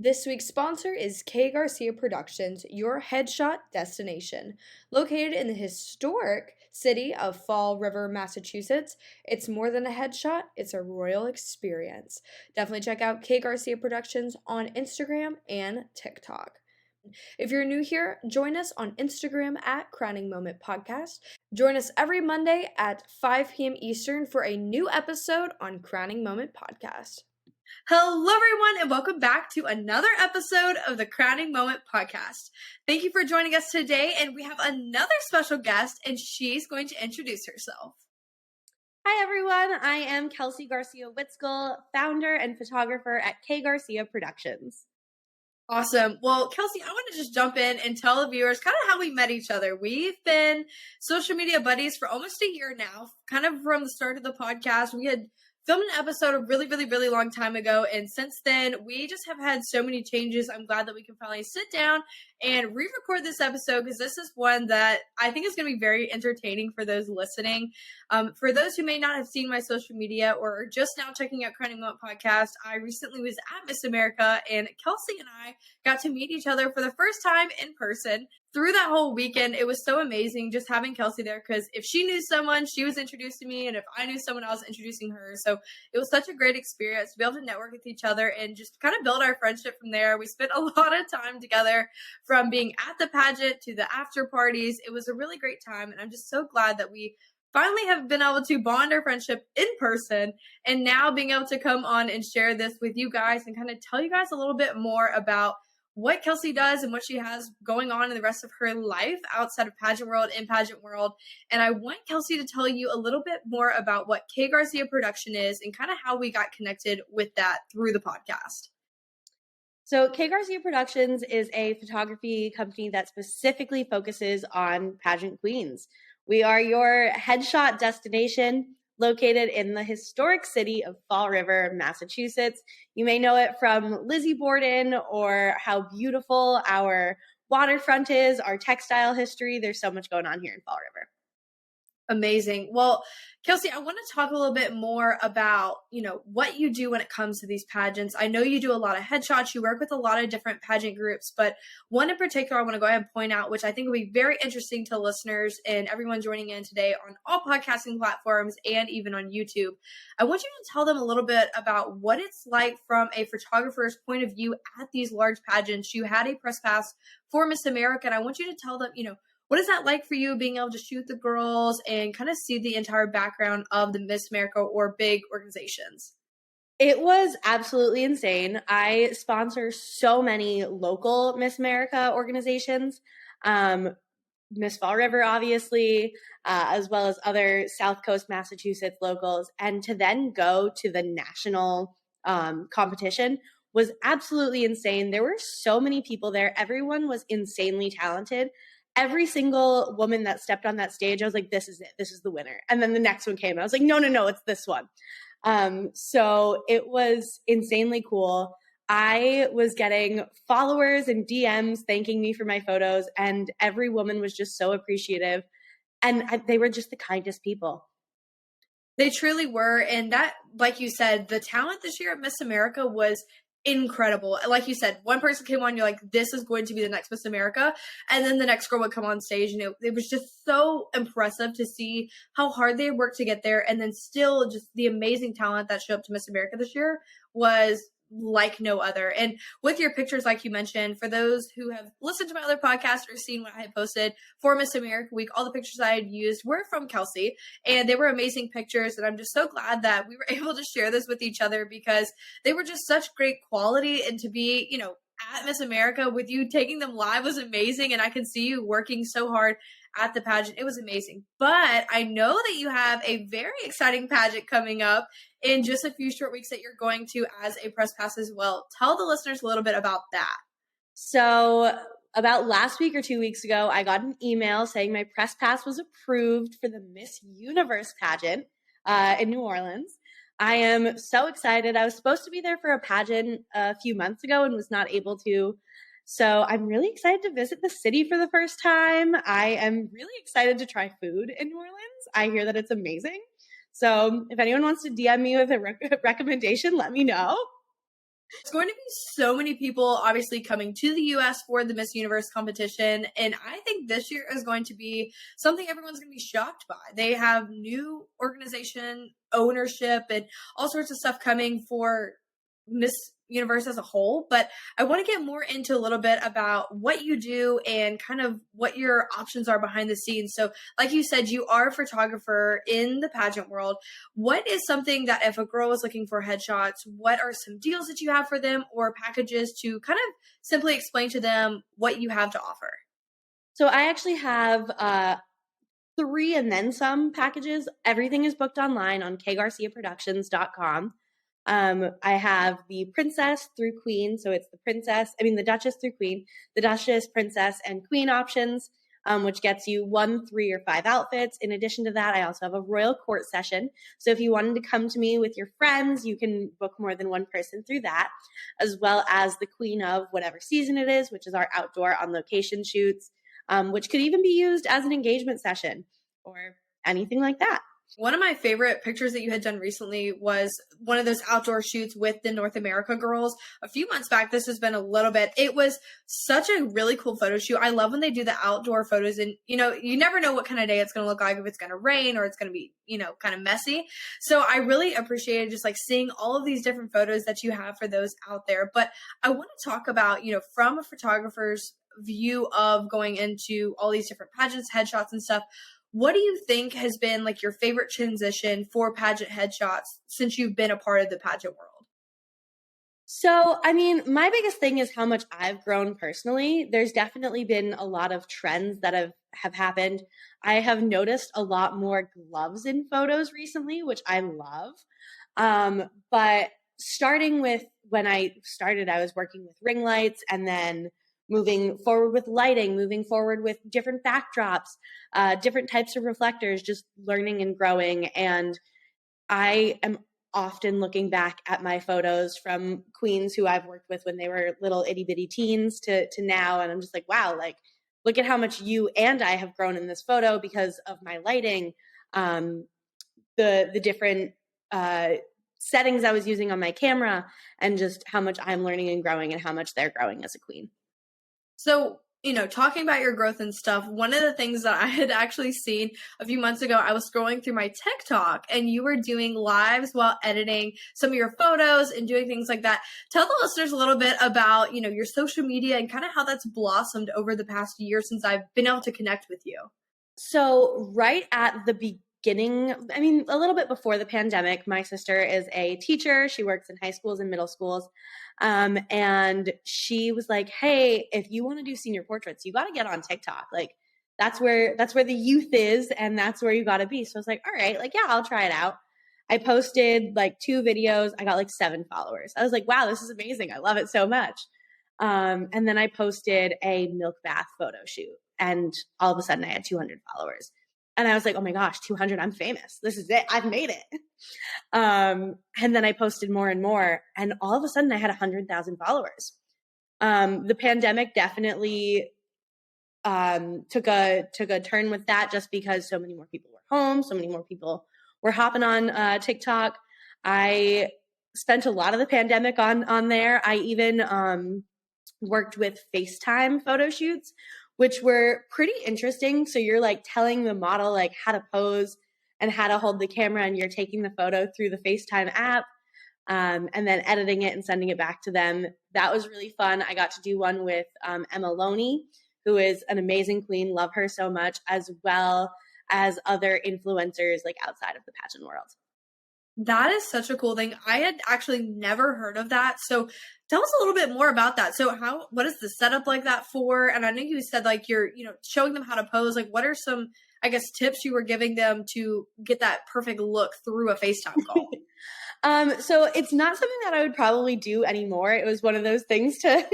This week's sponsor is Garcia Productions, your headshot destination. Located in the historic city of Fall River, Massachusetts, it's more than a headshot, it's a royal experience. Definitely check out Garcia Productions on Instagram and TikTok. If you're new here, join us on Instagram at Crowning Moment Podcast. Join us every Monday at 5 p.m. Eastern for a new episode on Crowning Moment Podcast. Hello, everyone, and welcome back to another episode of the Crowning Moment Podcast. Thank you for joining us today, and we have another special guest, and she's going to introduce herself. Hi, everyone. I am Kelsey Garcia Witzgall, founder and photographer at Garcia Productions. Awesome. Well, Kelsey, I want to just jump in and tell the viewers kind of how we met each other. We've been social media buddies for almost a year now, kind of from the start of the podcast. We had filmed an episode a really long time ago, and since then we just have had so many changes. I'm glad that we can finally sit down and re-record this episode, because this is one that I think is going to be very entertaining for those listening. For those who may not have seen my social media or are just now checking out Crowning Moment Podcast, I recently was at Miss America, and Kelsey and I got to meet each other for the first time in person. Through that whole weekend, it was so amazing just having Kelsey there, because if she knew someone, she was introducing me, and if I knew someone, I was introducing her. So it was such a great experience to be able to network with each other and just kind of build our friendship from there. We spent a lot of time together, from being at the pageant to the after parties. It was a really great time, and I'm just so glad that we finally have been able to bond our friendship in person, and now being able to come on and share this with you guys and kind of tell you guys a little bit more about what Kelsey does and what she has going on in the rest of her life outside of pageant world, in pageant world. And I want Kelsey to tell you a little bit more about what Garcia Production is and kind of how we got connected with that through the podcast. So Garcia Productions is a photography company that specifically focuses on pageant queens. We are your headshot destination, located in the historic city of Fall River, Massachusetts. You may know it from Lizzie Borden, or how beautiful our waterfront is, our textile history. There's so much going on here in Fall River. Amazing. Well, Kelsey, I want to talk a little bit more about, what you do when it comes to these pageants. I know you do a lot of headshots. You work with a lot of different pageant groups, but one in particular I want to go ahead and point out, which I think will be very interesting to listeners and everyone joining in today on all podcasting platforms and even on YouTube. I want you to tell them a little bit about what it's like from a photographer's point of view at these large pageants. You had a press pass for Miss America, and I want you to tell them, what is that like for you, being able to shoot the girls and kind of see the entire background of the Miss America or big organizations? It was absolutely insane. I sponsor so many local Miss America organizations, Miss Fall River, obviously, as well as other South Coast Massachusetts locals. And to then go to the national competition was absolutely insane. There were so many people there. Everyone was insanely talented. Every single woman that stepped on that stage, I was like, this is it. This is the winner. And then the next one came. I was like, no, it's this one. So it was insanely cool. I was getting followers and DMs thanking me for my photos, and every woman was just so appreciative. And they were just the kindest people. They truly were. And that, like you said, the talent this year at Miss America was incredible. Like you said, one person came on, you're like, this is going to be the next Miss America, and then the next girl would come on stage, and it was just so impressive to see how hard they worked to get there, and then still just the amazing talent that showed up to Miss America this year was like no other. And with your pictures, like you mentioned, for those who have listened to my other podcast or seen what I had posted for Miss America Week, all the pictures I had used were from Kelsey, and they were amazing pictures. And I'm just so glad that we were able to share this with each other, because they were just such great quality. And to be, at Miss America with you taking them live was amazing. And I can see you working so hard at the pageant. It was amazing. But I know that you have a very exciting pageant coming up in just a few short weeks that you're going to as a press pass as well. Tell the listeners a little bit about that. So about last week or 2 weeks ago, I got an email saying my press pass was approved for the Miss Universe pageant in New Orleans. I am so excited. I was supposed to be there for a pageant a few months ago and was not able to. So I'm really excited to visit the city for the first time. I am really excited to try food in New Orleans. I hear that it's amazing. So if anyone wants to DM me with a recommendation, let me know. It's going to be so many people obviously coming to the US for the Miss Universe competition. And I think this year is going to be something everyone's going to be shocked by. They have new organization ownership and all sorts of stuff coming for Miss Universe as a whole. But I want to get more into a little bit about what you do and kind of what your options are behind the scenes. So like you said, you are a photographer in the pageant world. What is something that if a girl is looking for headshots, what are some deals that you have for them or packages to kind of simply explain to them what you have to offer? So I actually have 3 and then some packages. Everything is booked online on kgarciaproductions.com. I have the princess through queen. So it's the duchess through queen, the duchess, princess, and queen options, which gets you 1, 3, or 5 outfits. In addition to that, I also have a royal court session. So if you wanted to come to me with your friends, you can book more than one person through that, as well as the queen of whatever season it is, which is our outdoor on location shoots, which could even be used as an engagement session or anything like that. One of my favorite pictures that you had done recently was one of those outdoor shoots with the North America girls a few months back. This has been a little bit. It was such a really cool photo shoot. I love when they do the outdoor photos and, you never know what kind of day it's going to look like, if it's going to rain or it's going to be, kind of messy. So I really appreciated just like seeing all of these different photos that you have for those out there. But I want to talk about, from a photographer's view of going into all these different pageants, headshots and stuff. What do you think has been like your favorite transition for pageant headshots since you've been a part of the pageant world? So, my biggest thing is how much I've grown personally. There's definitely been a lot of trends that have happened. I have noticed a lot more gloves in photos recently, which I love. But starting with when I started, I was working with ring lights and then moving forward with lighting, moving forward with different backdrops, different types of reflectors, just learning and growing. And I am often looking back at my photos from queens who I've worked with when they were little itty bitty teens to now. And I'm just like, wow, like, look at how much you and I have grown in this photo because of my lighting, the different settings I was using on my camera, and just how much I'm learning and growing and how much they're growing as a queen. So, talking about your growth and stuff, one of the things that I had actually seen a few months ago, I was scrolling through my TikTok and you were doing lives while editing some of your photos and doing things like that. Tell the listeners a little bit about, your social media and kind of how that's blossomed over the past year since I've been able to connect with you. So right at the beginning, a little bit before the pandemic, my sister is a teacher. She works in high schools and middle schools. And she was like, hey, if you want to do senior portraits, you got to get on TikTok. Like that's where the youth is. And that's where you got to be. So I was like, all right, like, yeah, I'll try it out. I posted like 2 videos. I got like 7 followers. I was like, wow, this is amazing. I love it so much. And then I posted a milk bath photo shoot and all of a sudden I had 200 followers. And I was like, oh my gosh, 200, I'm famous. This is it. I've made it. And then I posted more and more. And all of a sudden I had 100,000 followers. The pandemic definitely took a turn with that, just because so many more people were home. So many more people were hopping on TikTok. I spent a lot of the pandemic on there. I even worked with FaceTime photo shoots, which were pretty interesting. So you're like telling the model like how to pose and how to hold the camera, and you're taking the photo through the FaceTime app, and then editing it and sending it back to them. That was really fun. I got to do one with Emma Loney, who is an amazing queen. Love her so much, as well as other influencers like outside of the pageant world. That is such a cool thing. I had actually never heard of that. So tell us a little bit more about that. So what is the setup like that for? And I know you said like you're, showing them how to pose. Like what are some, I guess, tips you were giving them to get that perfect look through a FaceTime call? So it's not something that I would probably do anymore. It was one of those things to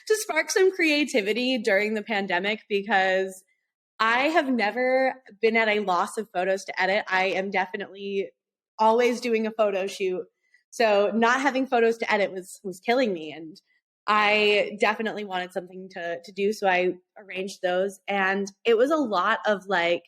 spark some creativity during the pandemic, because I have never been at a loss of photos to edit. I am definitely always doing a photo shoot. So not having photos to edit was killing me. And I definitely wanted something to do. So I arranged those. And it was a lot of like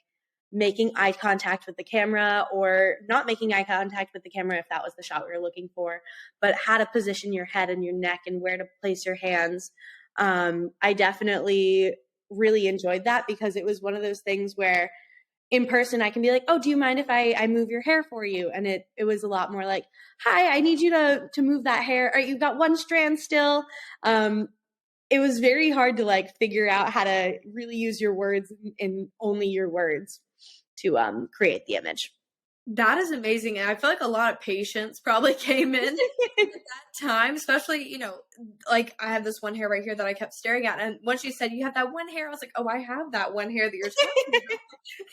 making eye contact with the camera or not making eye contact with the camera if that was the shot we were looking for, but how to position your head and your neck and where to place your hands. I definitely really enjoyed that because it was one of those things where in person I can be like, oh, do you mind if I move your hair for you? And it was a lot more like, hi, I need you to move that hair. Or you've got one strand still. It was very hard to like figure out how to really use your words and only your words to create the image. That is amazing. And I feel like a lot of patience probably came in at that time, especially, you know, like I have this one hair right here that I kept staring at. And when she said, you have that one hair, I was like, oh, I have that one hair that you're talking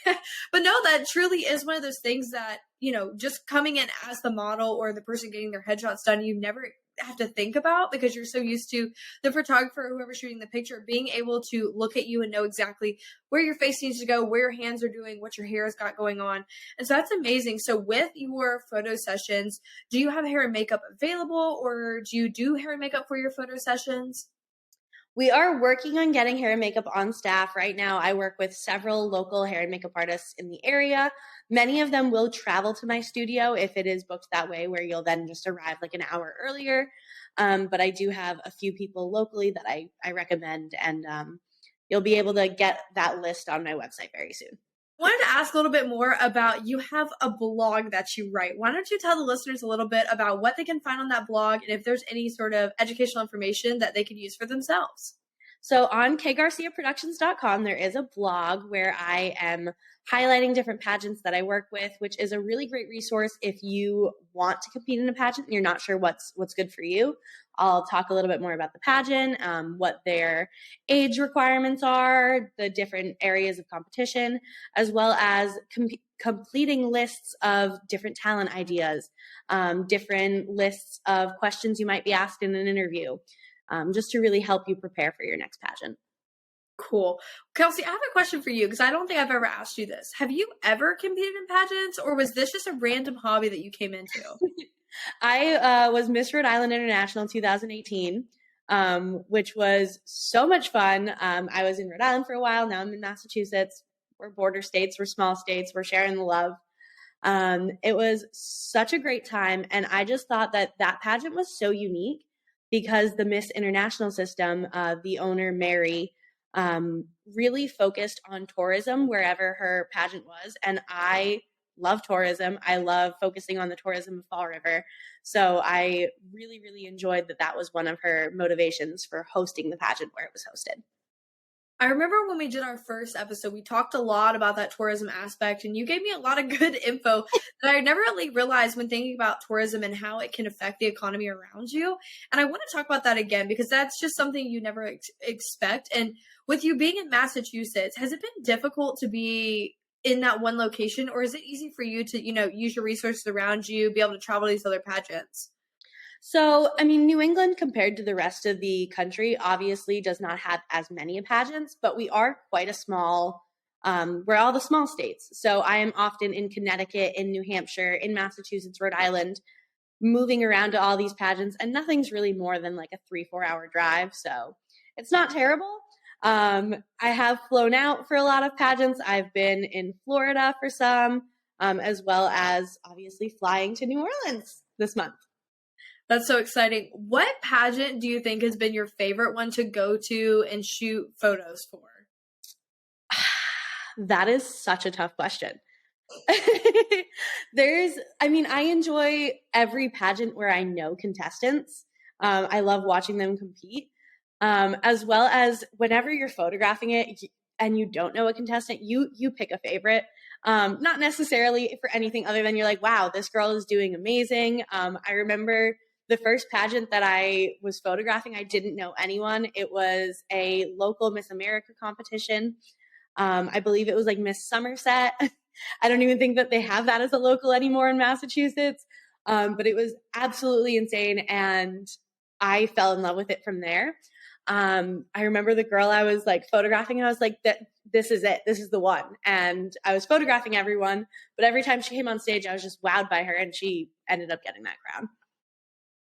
about. But no, that truly is one of those things that, you know, just coming in as the model or the person getting their headshots done, you never have to think about because you're so used to the photographer or whoever's shooting the picture being able to look at you and know exactly where your face needs to go, where your hands are doing, what your hair has got going on. And so that's amazing. So with your photo sessions, do you have hair and makeup available or do you do hair and makeup for your photo sessions? We are working on getting hair and makeup on staff right now. I work with several local hair and makeup artists in the area. Many of them will travel to my studio if it is booked that way, where you'll then just arrive like an hour earlier. But I do have a few people locally that I recommend, and you'll be able to get that list on my website very soon. I wanted to ask a little bit more about, you have a blog that you write. Why don't you tell the listeners a little bit about what they can find on that blog and if there's any sort of educational information that they can use for themselves? So on kgarciaproductions.com, there is a blog where I am highlighting different pageants that I work with, which is a really great resource if you want to compete in a pageant and you're not sure what's good for you. I'll talk a little bit more about the pageant, what their age requirements are, the different areas of competition, as well as completing lists of different talent ideas, different lists of questions you might be asked in an interview, just to really help you prepare for your next pageant. Cool. Kelsey, I have a question for you because I don't think I've ever asked you this. Have you ever competed in pageants or was this just a random hobby that you came into? I was Miss Rhode Island International 2018, which was so much fun. I was in Rhode Island for a while. Now I'm in Massachusetts. We're border states. We're small states. We're sharing the love. It was such a great time. And I just thought that pageant was so unique because the Miss International system, the owner, Mary, really focused on tourism wherever her pageant was. And I love tourism. I love focusing on the tourism of Fall River. So I really, really enjoyed that was one of her motivations for hosting the pageant where it was hosted. I remember when we did our first episode, we talked a lot about that tourism aspect, and you gave me a lot of good info that I never really realized when thinking about tourism and how it can affect the economy around you. And I want to talk about that again, because that's just something you never expect. And with you being in Massachusetts, has it been difficult to be in that one location, or is it easy for you to, use your resources around you, be able to travel to these other pageants? So, I mean, New England compared to the rest of the country obviously does not have as many pageants, but we are quite a small, we're all the small states. So I am often in Connecticut, in New Hampshire, in Massachusetts, Rhode Island, moving around to all these pageants, and nothing's really more than like a 3-4 hour drive. So it's not terrible. I have flown out for a lot of pageants. I've been in Florida for some, as well as obviously flying to New Orleans this month. That's so exciting. What pageant do you think has been your favorite one to go to and shoot photos for? That is such a tough question. I enjoy every pageant where I know contestants. I love watching them compete. As well as whenever you're photographing it and you don't know a contestant, you pick a favorite. Not necessarily for anything other than you're like, wow, this girl is doing amazing. I remember the first pageant that I was photographing, I didn't know anyone. It was a local Miss America competition. I believe it was like Miss Somerset. I don't even think that they have that as a local anymore in Massachusetts. But it was absolutely insane. And I fell in love with it from there. I remember the girl I was like photographing, and I was like, this is it. This is the one. And I was photographing everyone, but every time she came on stage, I was just wowed by her, and she ended up getting that crown.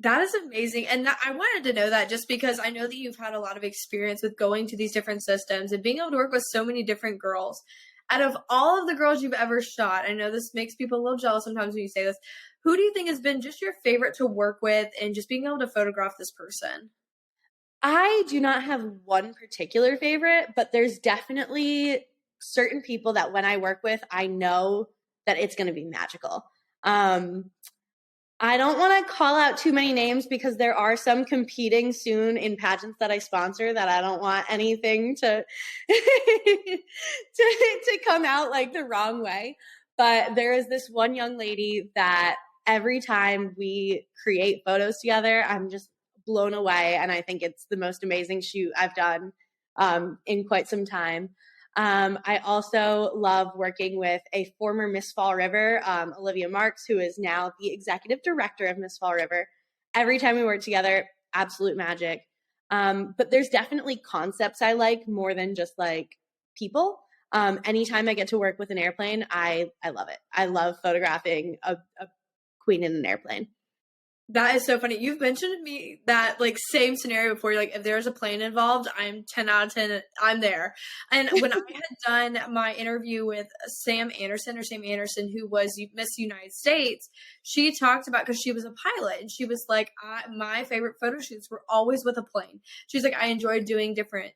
That is amazing. And I wanted to know that just because I know that you've had a lot of experience with going to these different systems and being able to work with so many different girls. Out of all of the girls you've ever shot, I know this makes people a little jealous sometimes when you say this, who do you think has been just your favorite to work with and just being able to photograph this person? I do not have one particular favorite, but there's definitely certain people that when I work with, I know that it's going to be magical. I don't want to call out too many names because there are some competing soon in pageants that I sponsor that I don't want anything to to come out like the wrong way. But there is this one young lady that every time we create photos together, I'm just blown away, and I think it's the most amazing shoot I've done in quite some time. I also love working with a former Miss Fall River, Olivia Marks, who is now the executive director of Miss Fall River. Every time we work together, absolute magic. But there's definitely concepts I like more than just like people. Anytime I get to work with an airplane, I love it. I love photographing a queen in an airplane. That is so funny. You've mentioned to me that like same scenario before. You're like, if there's a plane involved, I'm 10 out of 10. I'm there. And when I had done my interview with Sam Anderson, who was Miss United States, she talked about, because she was a pilot, and she was like, my favorite photo shoots were always with a plane. She's like, I enjoyed doing different,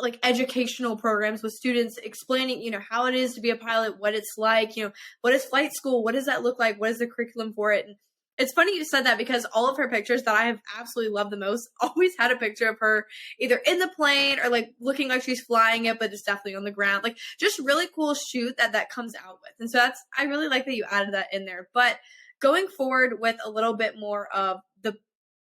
like educational programs with students explaining, how it is to be a pilot, what it's like, what is flight school? What does that look like? What is the curriculum for it? And it's funny you said that, because all of her pictures that I have absolutely loved the most always had a picture of her either in the plane or like looking like she's flying it, but it's definitely on the ground. Like just really cool shoot that comes out with. And so I really like that you added that in there. But going forward with a little bit more of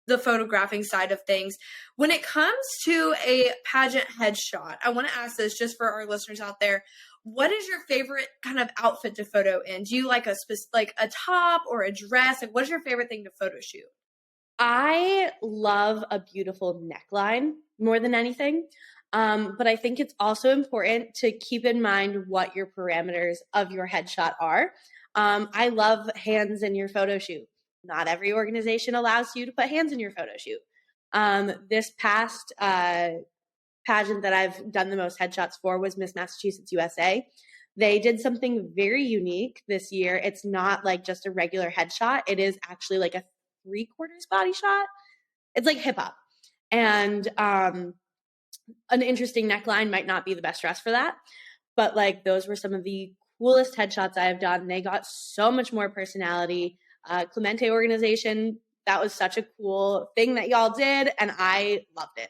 the photographing side of things, when it comes to a pageant headshot, I want to ask this just for our listeners out there. What is your favorite kind of outfit to photo in? Do you like a top or a dress? Like, what is your favorite thing to photo shoot? I love a beautiful neckline more than anything. But I think it's also important to keep in mind what your parameters of your headshot are. I love hands in your photo shoot. Not every organization allows you to put hands in your photo shoot. This past pageant that I've done the most headshots for was Miss Massachusetts USA. They did something very unique this year. It's not like just a regular headshot. It is actually like a 3/4 body shot. It's like hip hop. And an interesting neckline might not be the best dress for that. But like those were some of the coolest headshots I have done. They got so much more personality. Clemente organization, that was such a cool thing that y'all did, and I loved it.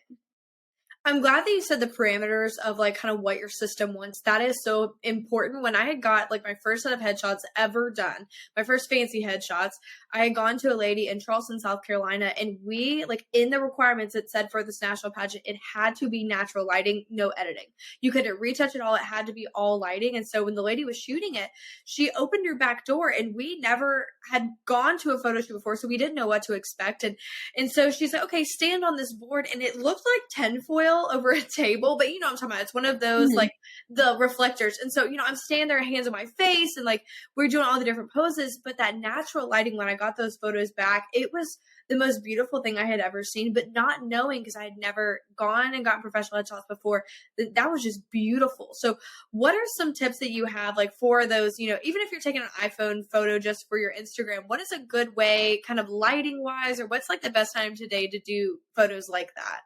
I'm glad that you said the parameters of like kind of what your system wants. That is so important. When I had got like my first set of headshots ever done, my first fancy headshots, I had gone to a lady in Charleston, South Carolina, and we like in the requirements it said for this national pageant, it had to be natural lighting, no editing. You couldn't retouch it all. It had to be all lighting. And so when the lady was shooting it, she opened her back door, and we never had gone to a photo shoot before, so we didn't know what to expect. And so she's like, okay, stand on this board. And it looked like tinfoil over a table, but you know what I'm talking about. It's one of those like the reflectors. And so, I'm standing there, hands on my face, and like we're doing all the different poses. But that natural lighting, when I got those photos back, it was the most beautiful thing I had ever seen. But not knowing, because I had never gone and gotten professional headshots before, that was just beautiful. So what are some tips that you have like for those, even if you're taking an iPhone photo just for your Instagram, what is a good way kind of lighting wise, or what's like the best time today to do photos like that?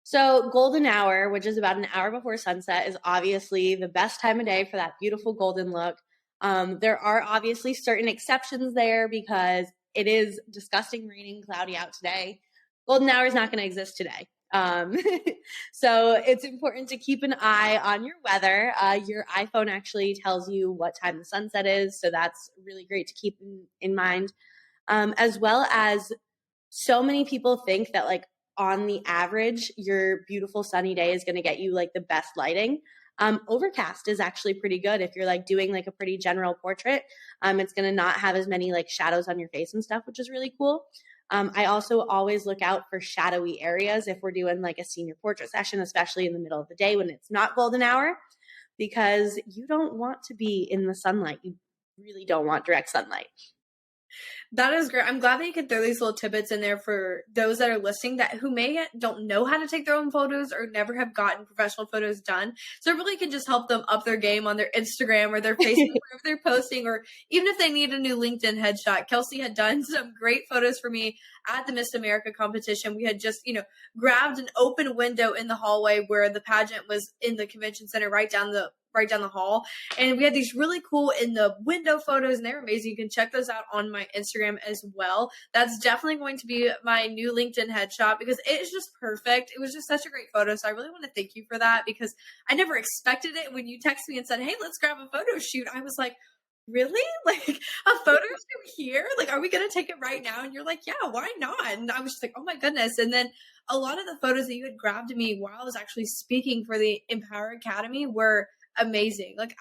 So golden hour, which is about an hour before sunset, is obviously the best time of day for that beautiful golden look. There are obviously certain exceptions there because it is disgusting, raining, cloudy out today. Golden hour is not going to exist today. So it's important to keep an eye on your weather. Your iPhone actually tells you what time the sunset is, so that's really great to keep in mind. As well as so many people think that like on the average, your beautiful sunny day is going to get you like the best lighting. Overcast is actually pretty good if you're like doing like a pretty general portrait. It's going to not have as many like shadows on your face and stuff, which is really cool. I also always look out for shadowy areas if we're doing like a senior portrait session, especially in the middle of the day when it's not golden hour, because you don't want to be in the sunlight. You really don't want direct sunlight. That is great. I'm glad that you could throw these little tidbits in there for those that are listening that who don't know how to take their own photos or never have gotten professional photos done. So it really can just help them up their game on their Instagram or their Facebook, wherever they're posting, or even if they need a new LinkedIn headshot. Kelsey had done some great photos for me at the Miss America competition. We had just, grabbed an open window in the hallway where the pageant was in the convention center right down the hall. And we had these really cool in the window photos, and they're amazing. You can check those out on my Instagram as well. That's definitely going to be my new LinkedIn headshot because it is just perfect. It was just such a great photo. So I really want to thank you for that because I never expected it. When you texted me and said, hey, let's grab a photo shoot, I was like, really? Like a photo shoot here? Like, are we going to take it right now? And you're like, yeah, why not? And I was just like, oh my goodness. And then a lot of the photos that you had grabbed me while I was actually speaking for the Empower Academy were amazing. Like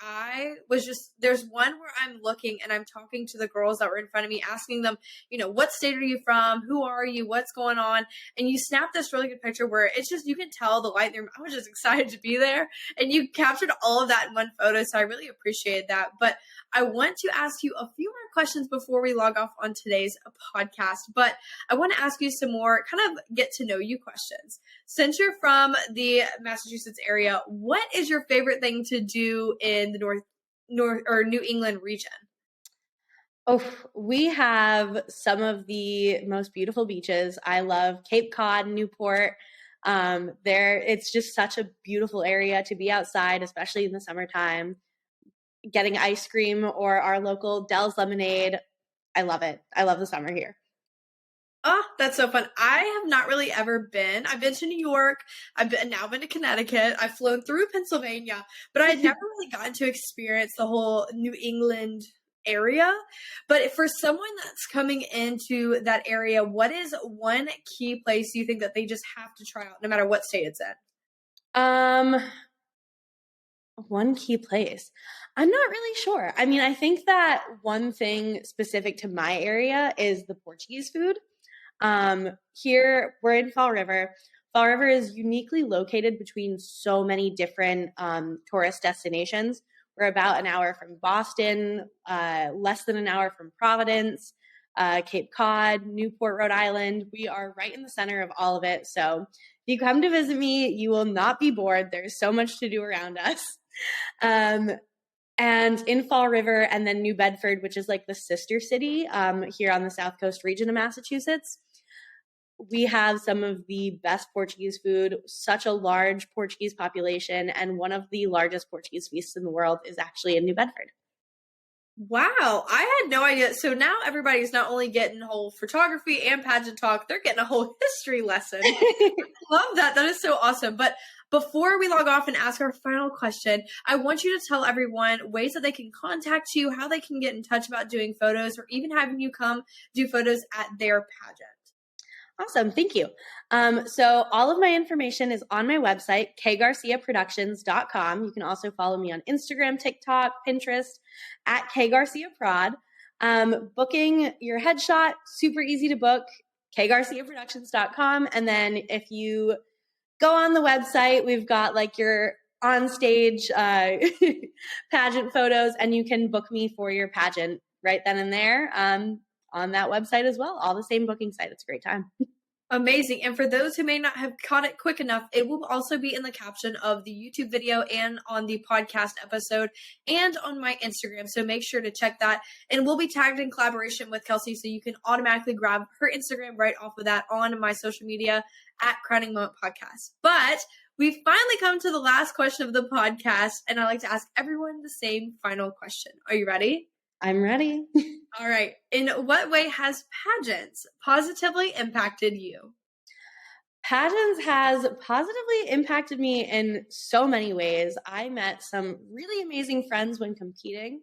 there's one where I'm looking and I'm talking to the girls that were in front of me, asking them, what state are you from? Who are you? What's going on? And you snap this really good picture where it's just, you can tell the light there. I was just excited to be there, and you captured all of that in one photo. So I really appreciated that. But I want to ask you a few more questions before we log off on today's podcast, but I want to ask you some more kind of get to know you questions. Since you're from the Massachusetts area, what is your favorite thing to do in the North or New England region? Oh, we have some of the most beautiful beaches. I love Cape Cod, Newport. It's just such a beautiful area to be outside, especially in the summertime. Getting ice cream or our local Dell's lemonade. I love it. I love the summer here. Oh, that's so fun. I have not really ever been. I've been to New York. I've now been to Connecticut. I've flown through Pennsylvania, but I had never really gotten to experience the whole New England area. But for someone that's coming into that area, what is one key place you think that they just have to try out no matter what state it's in? One key place. I'm not really sure. I mean, I think that one thing specific to my area is the Portuguese food. Here we're in Fall River. Fall River is uniquely located between so many different tourist destinations. We're about an hour from Boston, less than an hour from Providence, Cape Cod, Newport, Rhode Island. We are right in the center of all of it. So if you come to visit me, you will not be bored. There's so much to do around us. And in Fall River and then New Bedford, which is like the sister city here on the South Coast region of Massachusetts, we have some of the best Portuguese food, such a large Portuguese population, and one of the largest Portuguese feasts in the world is actually in New Bedford. Wow, I had no idea. So now everybody's not only getting whole photography and pageant talk, they're getting a whole history lesson. I love that. That is so awesome. But before we log off and ask our final question, I want you to tell everyone ways that they can contact you, how they can get in touch about doing photos, or even having you come do photos at their pageant. Awesome. Thank you. So all of my information is on my website, kgarciaproductions.com. You can also follow me on Instagram, TikTok, Pinterest at kgarciaprod. Booking your headshot, super easy to book, kgarciaproductions.com. And then if you go on the website, we've got like your on-stage pageant photos, and you can book me for your pageant right then and there. On that website as well, all the same booking site. It's a great time. Amazing. And for those who may not have caught it quick enough, it will also be in the caption of the YouTube video and on the podcast episode and on my Instagram. So make sure to check that. And we'll be tagged in collaboration with Kelsey, so you can automatically grab her Instagram right off of that on my social media at Crowning Moment Podcast. But we've finally come to the last question of the podcast, and I like to ask everyone the same final question. Are you ready? I'm ready. All right. In what way has pageants positively impacted you? Pageants has positively impacted me in so many ways. I met some really amazing friends when competing,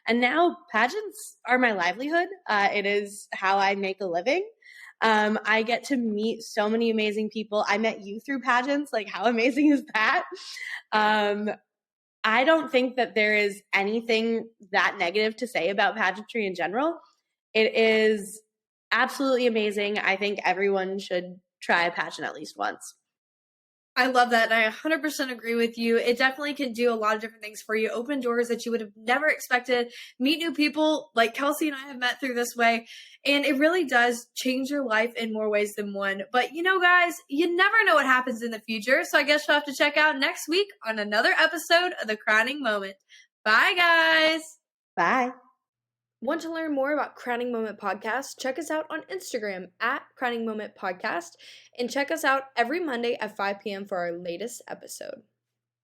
and now pageants are my livelihood. It is how I make a living. I get to meet so many amazing people. I met you through pageants. Like, how amazing is that? I don't think that there is anything that negative to say about pageantry in general. It is absolutely amazing. I think everyone should try a pageant at least once. I love that. And I 100% agree with you. It definitely can do a lot of different things for you. Open doors that you would have never expected. Meet new people like Kelsey and I have met through this way. And it really does change your life in more ways than one. But guys, you never know what happens in the future. So I guess you'll have to check out next week on another episode of The Crowning Moment. Bye, guys. Bye. Want to learn more about Crowning Moment Podcast? Check us out on Instagram at Crowning Moment Podcast, and check us out every Monday at 5 p.m. for our latest episode.